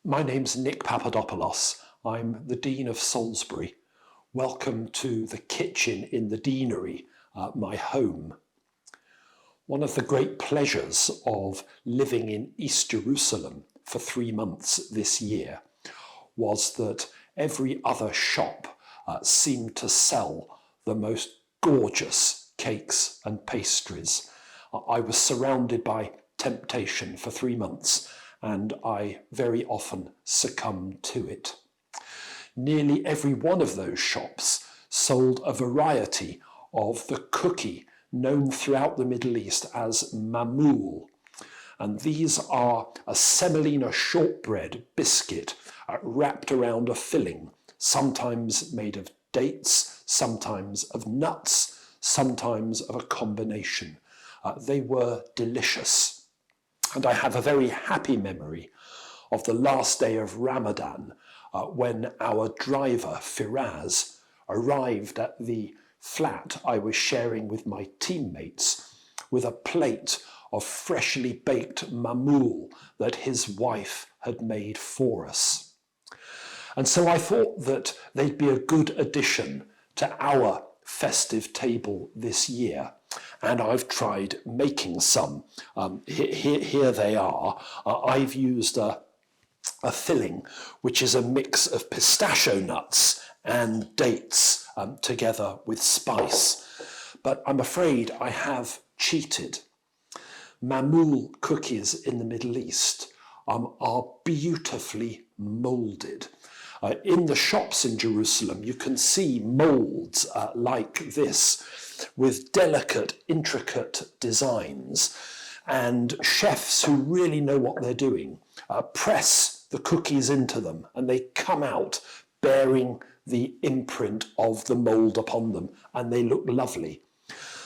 My name's Nick Papadopoulos. I'm the Dean of Salisbury. Welcome to the kitchen in the deanery, my home. One of the great pleasures of living in East Jerusalem for 3 months this year was that every other shop seemed to sell the most gorgeous cakes and pastries. I was surrounded by temptation for 3 months, and I very often succumbed to it. Nearly every one of those shops sold a variety of the cookie known throughout the Middle East as mamoul. And these are a semolina shortbread biscuit wrapped around a filling, sometimes made of dates, sometimes of nuts, sometimes of a combination. They were delicious. And I have a very happy memory of the last day of Ramadan when our driver, Firaz, arrived at the flat I was sharing with my teammates with a plate of freshly baked mamoul that his wife had made for us. And so I thought that they'd be a good addition to our festive table this year. And I've tried making some. Here they are. I've used a filling which is a mix of pistachio nuts and dates together with spice. But I'm afraid I have cheated. Mamoul cookies in the Middle East are beautifully moulded. In the shops in Jerusalem, you can see moulds like this with delicate, intricate designs, and chefs who really know what they're doing press the cookies into them, and they come out bearing the imprint of the mould upon them, and they look lovely.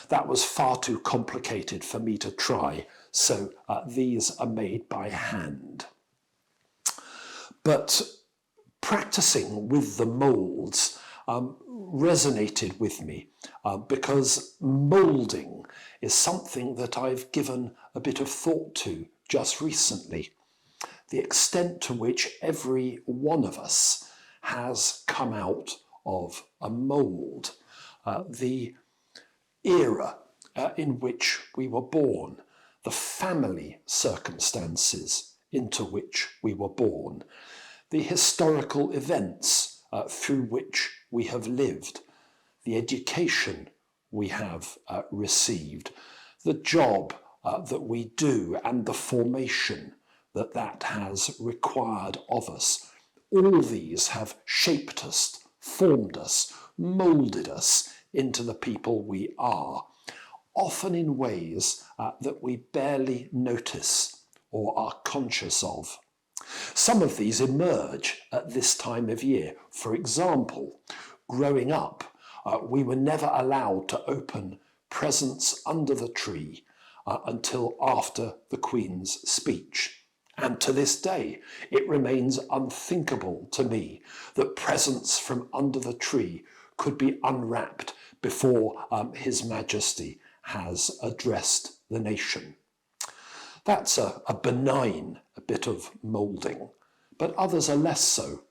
That was far too complicated for me to try, so these are made by hand. But practicing with the moulds resonated with me because moulding is something that I've given a bit of thought to just recently. The extent to which every one of us has come out of a mould, the era in which we were born, the family circumstances into which we were born, the historical events through which we have lived, the education we have received, the job that we do and the formation that has required of us. All these have shaped us, formed us, moulded us into the people we are, often in ways that we barely notice or are conscious of. Some of these emerge at this time of year. For example, growing up, we were never allowed to open presents under the tree until after the Queen's speech. And to this day, it remains unthinkable to me that presents from under the tree could be unwrapped before His Majesty has addressed the nation. That's a benign bit of moulding, but others are less so.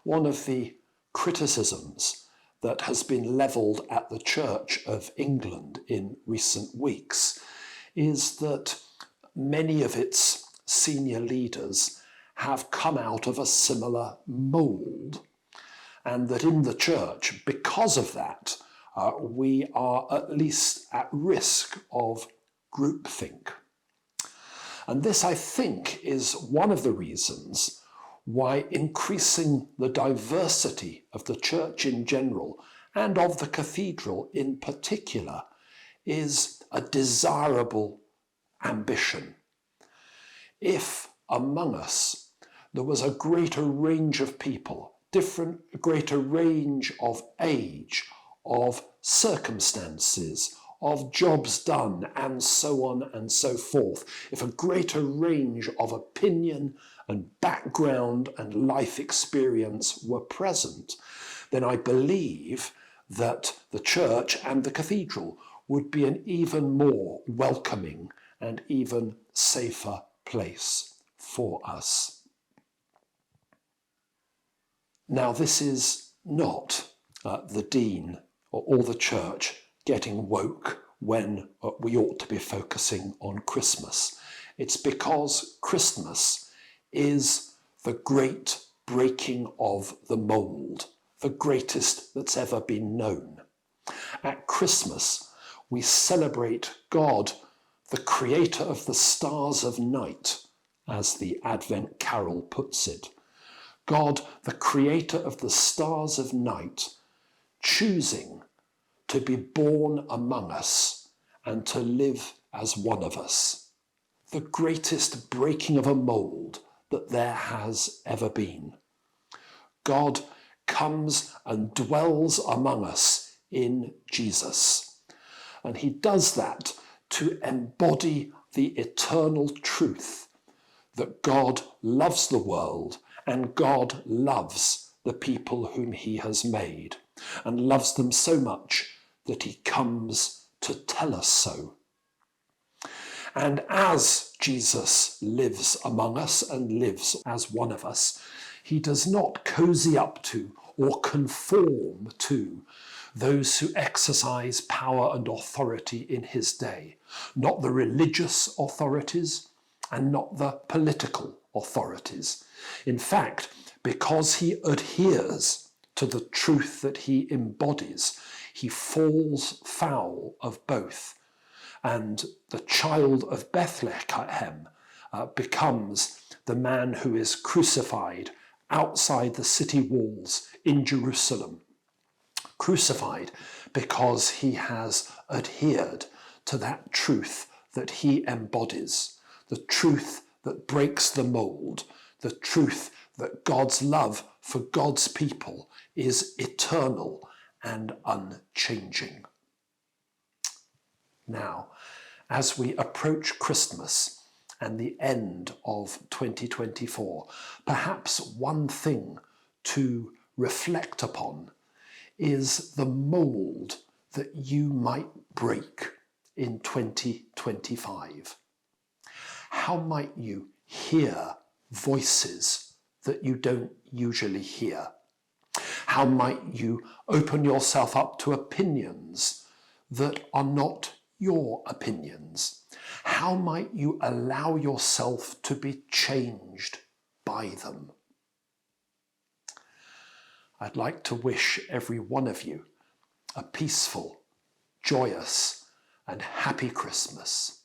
One of the criticisms that has been levelled at the Church of England in recent weeks is that many of its senior leaders have come out of a similar mould, and that in the Church, because of that, we are at least at risk of groupthink. And this, I think, is one of the reasons why increasing the diversity of the Church in general and of the Cathedral in particular is a desirable ambition. If among us there was a greater range of people, greater range of age, of circumstances, of jobs done, and so on and so forth, if a greater range of opinion and background and life experience were present, then I believe that the church and the cathedral would be an even more welcoming and even safer place for us. Now, this is not the Dean or the church getting woke when we ought to be focusing on Christmas. It's because Christmas is the great breaking of the mould, the greatest that's ever been known. At Christmas, we celebrate God, the creator of the stars of night, as the Advent carol puts it. God, the creator of the stars of night, choosing to be born among us and to live as one of us. The greatest breaking of a mould that there has ever been. God comes and dwells among us in Jesus. And he does that to embody the eternal truth that God loves the world and God loves the people whom he has made, and loves them so much that he comes to tell us so. And as Jesus lives among us and lives as one of us, he does not cozy up to or conform to those who exercise power and authority in his day, not the religious authorities and not the political authorities. In fact, because he adheres to the truth that he embodies, he falls foul of both. And the child of Bethlehem becomes the man who is crucified outside the city walls in Jerusalem. Crucified because he has adhered to that truth that he embodies, the truth that breaks the mould, the truth that God's love for God's people is eternal and unchanging. Now, as we approach Christmas and the end of 2024, perhaps one thing to reflect upon is the mould that you might break in 2025. How might you hear voices that you don't usually hear? How might you open yourself up to opinions that are not your opinions? How might you allow yourself to be changed by them? I'd like to wish every one of you a peaceful, joyous, and happy Christmas.